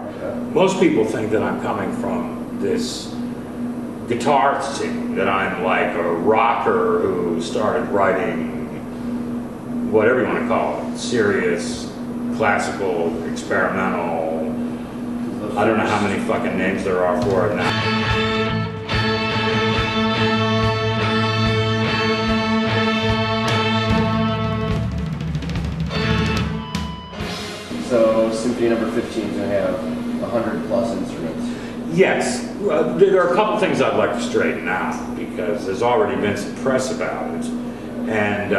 Okay. Most people think that I'm coming from this guitar scene, that I'm like a rocker who started writing whatever you want to call it, serious, classical, experimental, I don't know how many fucking names there are for it now. So Symphony number 15 is going to have 100 plus instruments. Yes. There are a couple things I'd like to straighten out because there's already been some press about it. And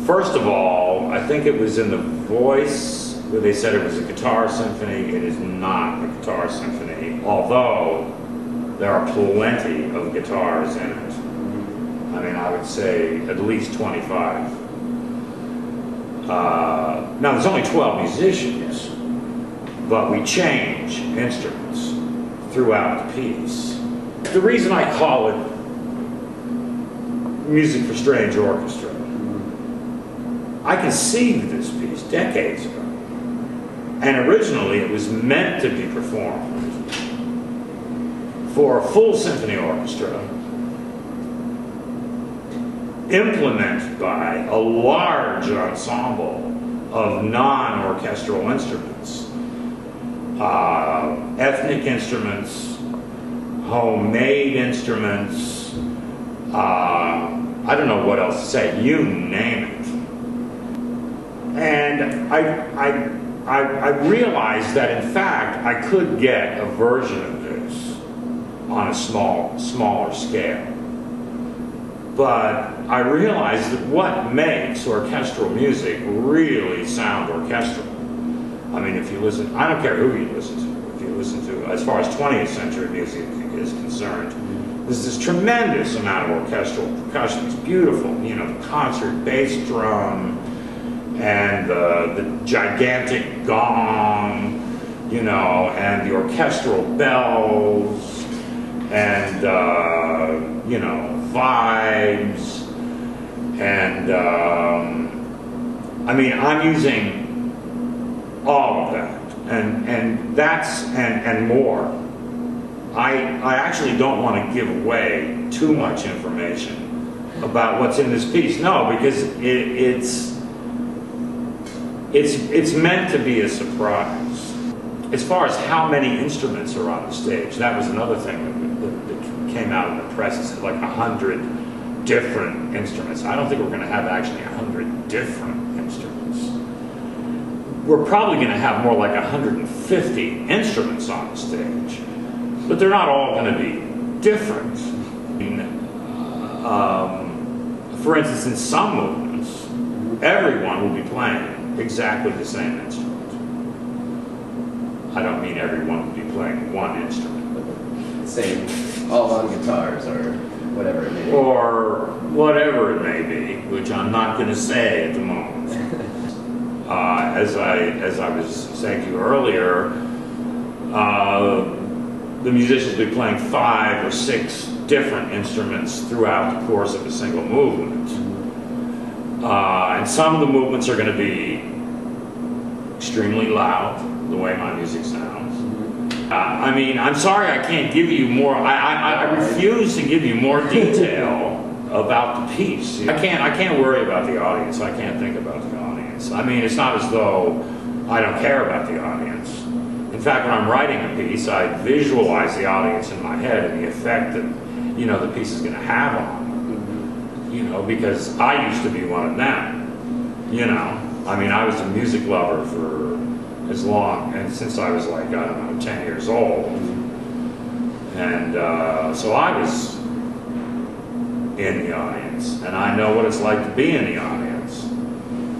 first of all, I think it was in The Voice where they said it was a guitar symphony. It is not a guitar symphony, although there are plenty of guitars in it. I mean, I would say at least 25. Now, there's only 12 musicians, but we change instruments throughout the piece. The reason I call it Music for Strange Orchestra, I conceived this piece decades ago, and originally it was meant to be performed for a full symphony orchestra, implemented by a large ensemble of non-orchestral instruments, ethnic instruments, homemade instruments, I don't know what else to say, you name it. And I realized that in fact I could get a version of this on a smaller scale. But I realized that what makes orchestral music really sound orchestral, I mean, if you listen, I don't care who you listen to, if you listen to, as far as 20th century music is concerned, there's this tremendous amount of orchestral percussion. It's beautiful, you know, the concert bass drum and the gigantic gong, you know, and the orchestral bells and, you know, vibes, and I mean, I'm using all of that, and that's and more. I actually don't want to give away too much information about what's in this piece. No, because it's meant to be a surprise. As far as how many instruments are on the stage, that was another thing that came out in the press. It's like 100 different instruments. I don't think we're going to have actually 100 different instruments. We're probably going to have more like 150 instruments on the stage, but they're not all going to be different. For instance, in some movements, everyone will be playing exactly the same instrument. I don't mean everyone will be playing one instrument, but same, all on guitars or whatever it may be. Or whatever it may be, which I'm not going to say at the moment. As I was saying to you earlier, the musicians will be playing 5 or 6 different instruments throughout the course of a single movement. And some of the movements are going to be extremely loud, the way my music sounds. I mean, I'm sorry I can't give you more, I refuse to give you more detail about the piece. I can't worry about the audience, I can't think about the audience. I mean, it's not as though I don't care about the audience. In fact, when I'm writing a piece, I visualize the audience in my head and the effect that, you know, the piece is going to have on them. You know, because I used to be one of them. You know, I mean, I was a music lover for as long, and since I was like, I don't know, 10 years old. And so I was in the audience, and I know what it's like to be in the audience.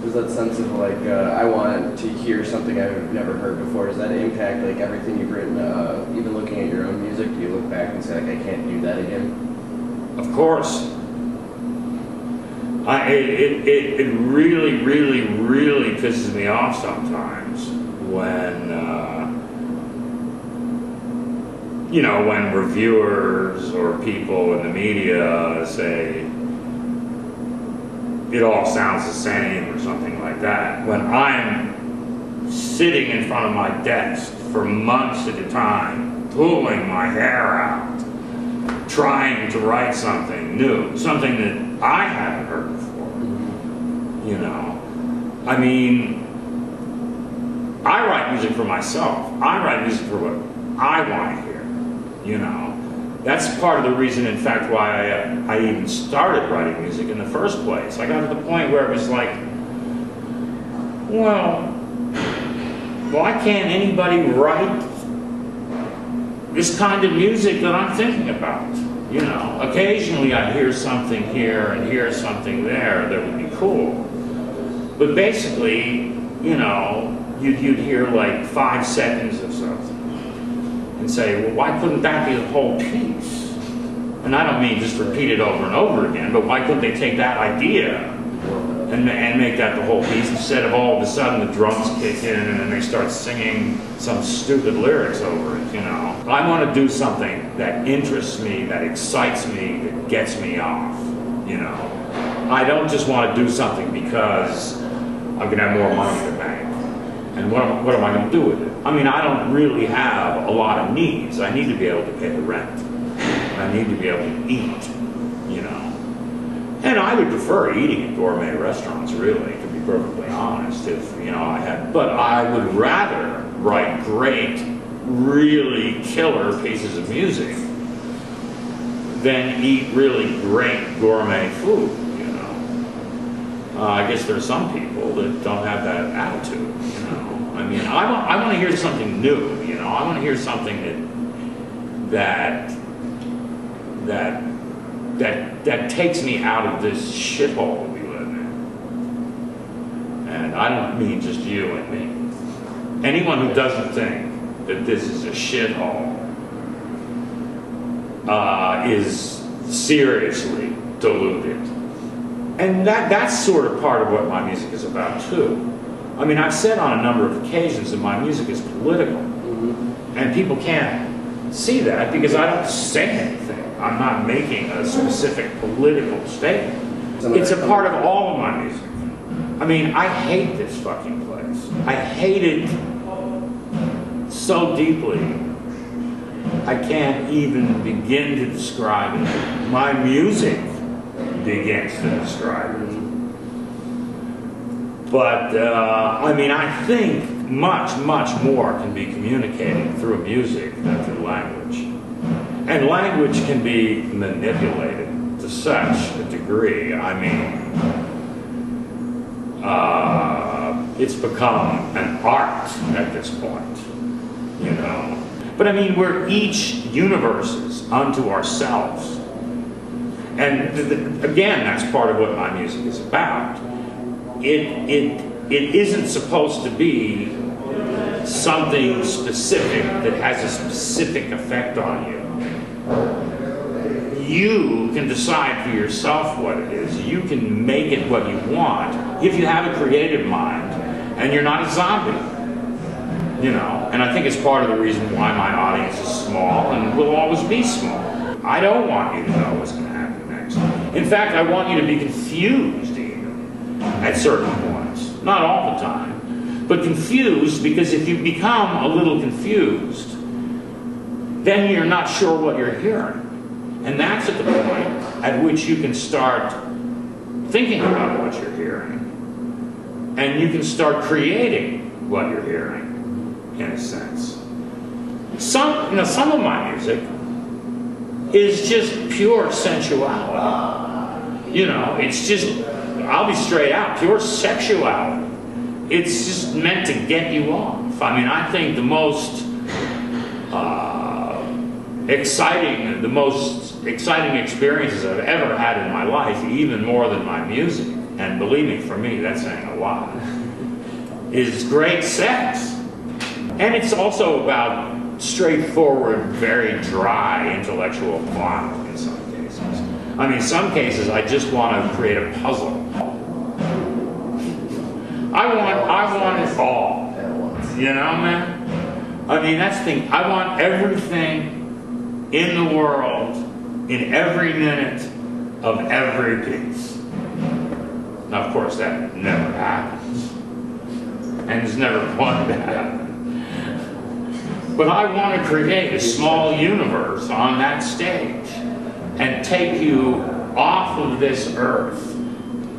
There's that sense of like, I want to hear something I've never heard before. Does that impact like everything you've written, even looking at your own music? Do you look back and say like, I can't do that again? Of course. It really, really, really pisses me off sometimes when, you know, when reviewers or people in the media say it all sounds the same or something like that, when I'm sitting in front of my desk for months at a time, pulling my hair out, trying to write something new, something that I hadn't heard before. You know, I mean, I write music for myself. I write music for what I want to hear. You know, that's part of the reason, in fact, why I even started writing music in the first place. I got to the point where it was like, well, why can't anybody write this kind of music that I'm thinking about? You know, occasionally I'd hear something here and hear something there that would be cool. But basically, you know, you'd hear like 5 seconds of something and say, well, why couldn't that be the whole piece? And I don't mean just repeat it over and over again, but why couldn't they take that idea and make that the whole piece, instead of all of a sudden the drums kick in and then they start singing some stupid lyrics over it, you know? I want to do something that interests me, that excites me, that gets me off, you know? I don't just want to do something because I'm going to have more money in the bank. And what am I going to do with it? I mean, I don't really have a lot of needs. I need to be able to pay the rent. I need to be able to eat, you know? And I would prefer eating at gourmet restaurants, really, to be perfectly honest, if, you know, I had, but I would rather write great, really killer pieces of music than eat really great gourmet food, you know. I guess there are some people that don't have that attitude, you know. I mean, I want to hear something new, you know. I want to hear something that takes me out of this shithole we live in. And I don't mean just you and me. Anyone who doesn't think that this is a shithole is seriously deluded. And that's sort of part of what my music is about too. I mean, I've said on a number of occasions that my music is political. And people can't see that because I don't say anything. I'm not making a specific political statement. It's a part of all of my music. I mean, I hate this fucking place. I hate it so deeply, I can't even begin to describe it. My music begins to describe it. But, I mean, I think much, much more can be communicated through music than through language. And language can be manipulated to such a degree. I mean, it's become an art at this point, you know. But I mean, we're each universes unto ourselves. And again, that's part of what my music is about. It isn't supposed to be something specific that has a specific effect on you. You can decide for yourself what it is. You can make it what you want if you have a creative mind and you're not a zombie. You know, and I think it's part of the reason why my audience is small and will always be small. I don't want you to know what's going to happen next. In fact, I want you to be confused even at certain points. Not all the time, but confused, because if you become a little confused, then you're not sure what you're hearing. And that's at the point at which you can start thinking about what you're hearing. And you can start creating what you're hearing, in a sense. Some of my music is just pure sensuality. You know, it's just, I'll be straight out, pure sexuality. It's just meant to get you off. I mean, I think the most exciting experiences I've ever had in my life, even more than my music, and believe me, for me, that's saying a lot, is great sex. And it's also about straightforward, very dry intellectual plot in some cases. I mean, in some cases, I just want to create a puzzle. I want it all. You know, man? I mean, that's the thing. I want everything in the world, in every minute of every piece. Now, of course, that never happens. and has never won that. But I want to create a small universe on that stage and take you off of this earth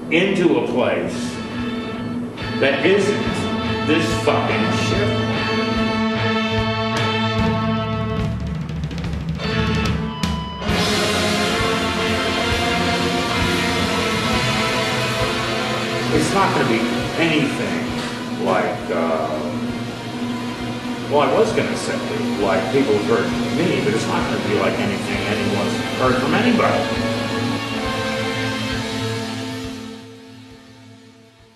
into a place that isn't this fucking shit. It's not going to be anything like, well, I was going to say, like people have heard from me, but it's not going to be like anything anyone's heard from anybody.